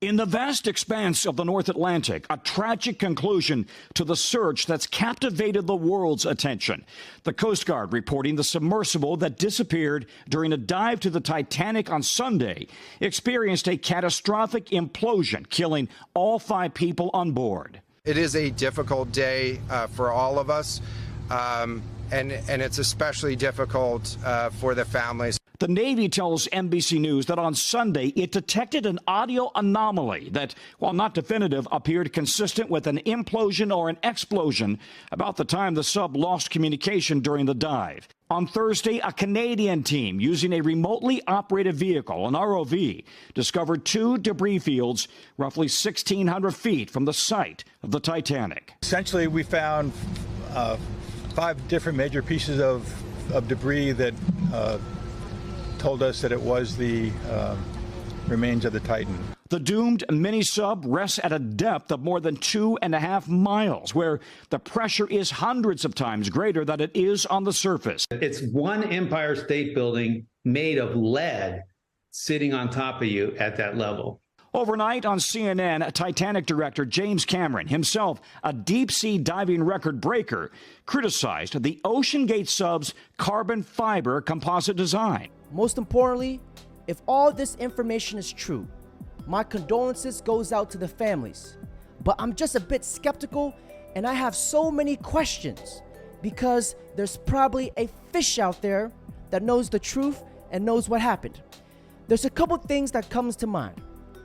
In the vast expanse of the North Atlantic, a tragic conclusion to the search that's captivated the world's attention. The Coast Guard reporting the submersible that disappeared during a dive to the Titanic on Sunday experienced a catastrophic implosion, killing all 5 people on board. It is a difficult day for all of us, and it's especially difficult for the families. The Navy tells NBC News that on Sunday it detected an audio anomaly that, while not definitive, appeared consistent with an implosion or an explosion about the time the sub lost communication during the dive. On Thursday, a Canadian team using a remotely operated vehicle, an ROV, discovered 2 debris fields roughly 1,600 feet from the site of the Titanic. Essentially, we found 5 different major pieces of debris that told us that it was the remains of the Titan. The doomed mini-sub rests at a depth of more than 2.5 miles, where the pressure is hundreds of times greater than it is on the surface. It's one Empire State Building made of lead sitting on top of you at that level. Overnight on CNN, Titanic director James Cameron, himself a deep-sea diving record breaker, criticized the OceanGate sub's carbon fiber composite design. Most importantly, if all this information is true, my condolences goes out to the families. But I'm just a bit skeptical, and I have so many questions because there's probably a fish out there that knows the truth and knows what happened. There's a couple things that comes to mind.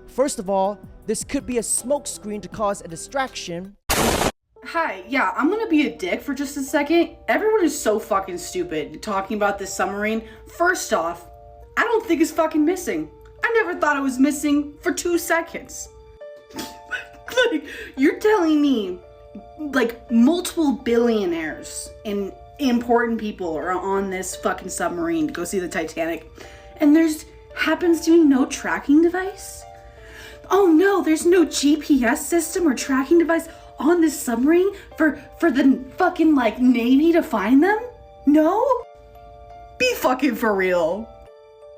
First of all, this could be a smokescreen to cause a distraction. Hi, yeah, I'm gonna be a dick for just a second. Everyone is so fucking stupid talking about this submarine. First off, I don't think it's fucking missing. I never thought it was missing for 2 seconds. Like, you're telling me, like, multiple billionaires and important people are on this fucking submarine to go see the Titanic, and there's happens to be no tracking device? Oh no, there's no GPS system or tracking device on this submarine for the fucking, like, Navy to find them? No? Be fucking for real.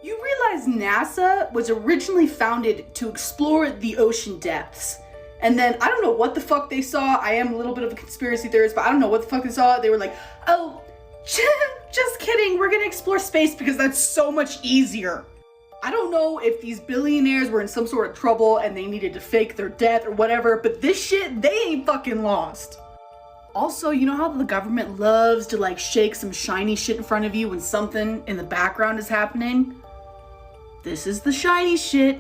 You realize NASA was originally founded to explore the ocean depths. And then, I don't know what the fuck they saw. I am a little bit of a conspiracy theorist, but I don't know what the fuck they saw. They were like, oh, just kidding. We're gonna explore space because that's so much easier. I don't know if these billionaires were in some sort of trouble and they needed to fake their death or whatever, but this shit, they ain't fucking lost. Also, you know how the government loves to, like, shake some shiny shit in front of you when something in the background is happening? This is the shiny shit.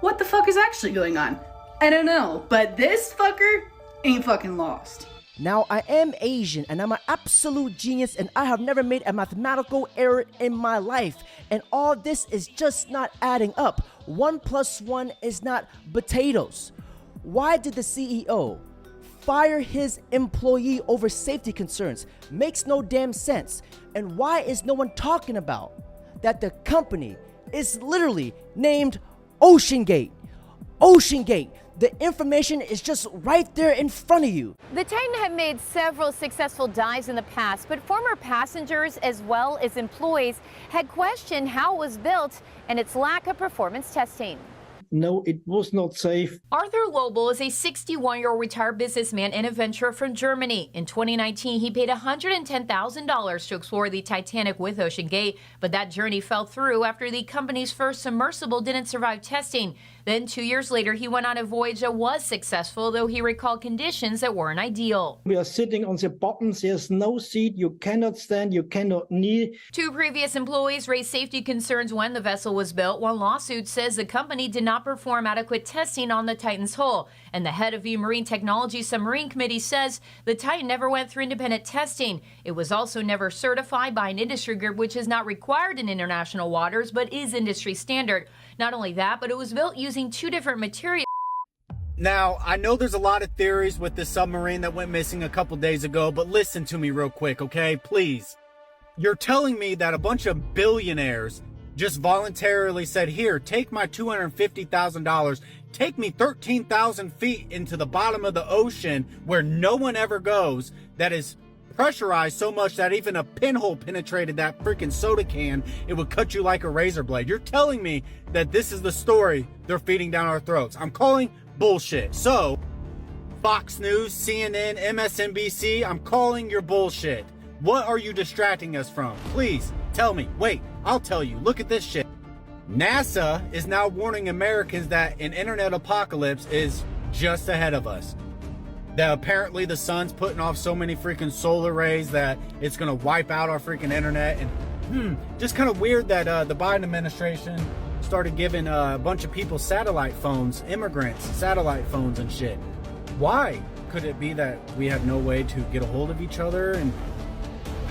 What the fuck is actually going on? I don't know, but this fucker ain't fucking lost. Now, I am Asian and I'm an absolute genius and I have never made a mathematical error in my life. And all this is just not adding up. 1 + 1 is not potatoes. Why did the CEO fire his employee over safety concerns? Makes no damn sense. And why is no one talking about that the company is literally named OceanGate? OceanGate. The information is just right there in front of you. The Titan had made several successful dives in the past, but former passengers as well as employees had questioned how it was built and its lack of performance testing. No, it was not safe. Arthur Lobel is a 61-year-old retired businessman and adventurer from Germany. In 2019, he paid $110,000 to explore the Titanic with OceanGate, but that journey fell through after the company's first submersible didn't survive testing. Then 2 years later, he went on a voyage that was successful, though he recalled conditions that weren't ideal. We are sitting on the bottom. There's no seat. You cannot stand. You cannot kneel. 2 previous employees raised safety concerns when the vessel was built. One lawsuit says the company did not perform adequate testing on the Titan's hull. And the head of the Marine Technology Submarine Committee says the Titan never went through independent testing. It was also never certified by an industry group, which is not required in international waters, but is industry standard. Not only that, but it was built using 2 different materials. Now, I know there's a lot of theories with the submarine that went missing a couple days ago, but listen to me real quick, okay? Please. You're telling me that a bunch of billionaires just voluntarily said, here, take my $250,000, take me 13,000 feet into the bottom of the ocean where no one ever goes, that is pressurized so much that even a pinhole penetrated that freaking soda can, it would cut you like a razor blade. You're telling me that this is the story they're feeding down our throats. I'm calling bullshit. So, Fox News, CNN, MSNBC, I'm calling your bullshit. What are you distracting us from? Please tell me. Wait, I'll tell you. Look at this shit. NASA is now warning Americans that an internet apocalypse is just ahead of us. That apparently the sun's putting off so many freaking solar rays that it's gonna wipe out our freaking internet. And just kind of weird that the Biden administration started giving a bunch of people satellite phones, immigrants, satellite phones and shit. Why? Could it be that we have no way to get a hold of each other? And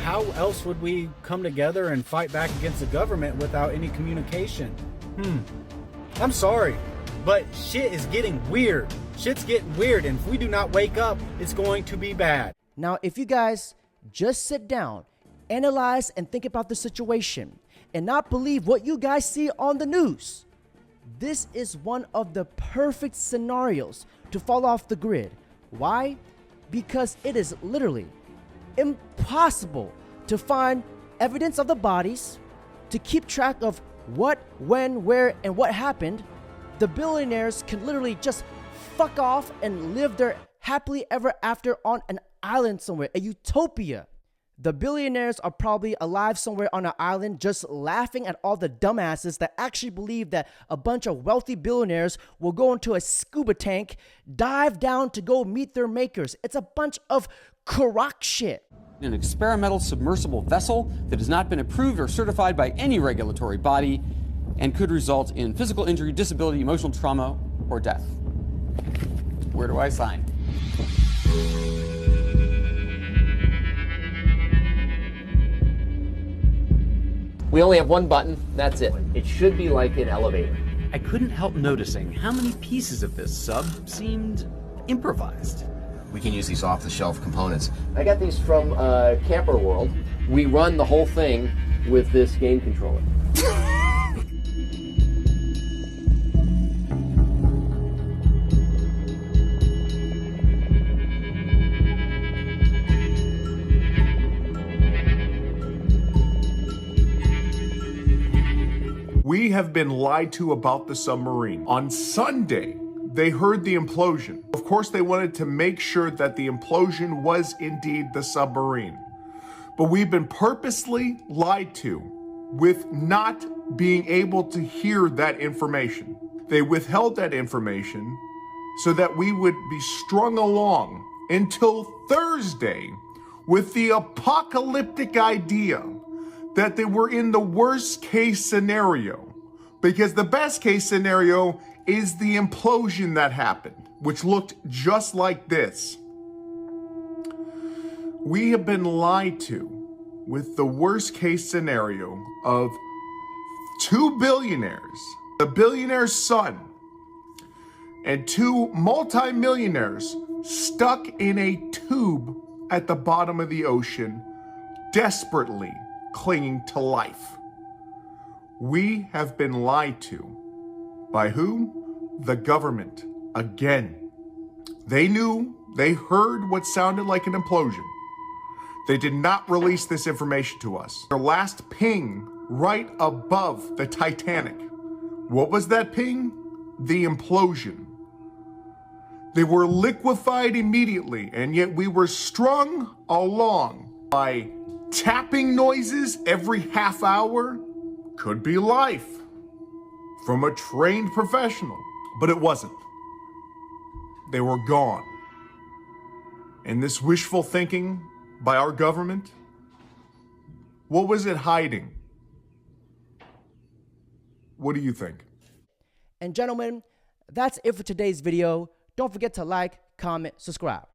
how else would we come together and fight back against the government without any communication? I'm sorry, but shit is getting weird. Shit's getting weird, and if we do not wake up, it's going to be bad. Now, if you guys just sit down, analyze, and think about the situation, and not believe what you guys see on the news, this is one of the perfect scenarios to fall off the grid. Why? Because it is literally impossible to find evidence of the bodies, to keep track of what, when, where, and what happened. The billionaires can literally just fuck off and live their happily ever after on an island somewhere, a utopia. The billionaires are probably alive somewhere on an island just laughing at all the dumbasses that actually believe that a bunch of wealthy billionaires will go into a scuba tank, dive down to go meet their makers. It's a bunch of crock shit. An experimental submersible vessel that has not been approved or certified by any regulatory body and could result in physical injury, disability, emotional trauma, or death. Where do I sign? We only have one button, that's it. It should be like an elevator. I couldn't help noticing how many pieces of this sub seemed improvised. We can use these off-the-shelf components. I got these from Camper World. We run the whole thing with this game controller. We have been lied to about the submarine. On Sunday, they heard the implosion. Of course, they wanted to make sure that the implosion was indeed the submarine. But we've been purposely lied to with not being able to hear that information. They withheld that information so that we would be strung along until Thursday with the apocalyptic idea that they were in the worst case scenario, because the best case scenario is the implosion that happened, which looked just like this. We have been lied to with the worst case scenario of two billionaires, the billionaire's son, and two multimillionaires stuck in a tube at the bottom of the ocean, desperately clinging to life. We have been lied to. By who? The government. Again. They knew, they heard what sounded like an implosion. They did not release this information to us. Their last ping right above the Titanic. What was that ping? The implosion. They were liquefied immediately, and yet we were strung along by tapping noises every half hour. Could be life from a trained professional, but it wasn't. They were gone. And this wishful thinking by our government, what was it hiding? What do you think? And gentlemen, that's it for today's video. Don't forget to like, comment, subscribe.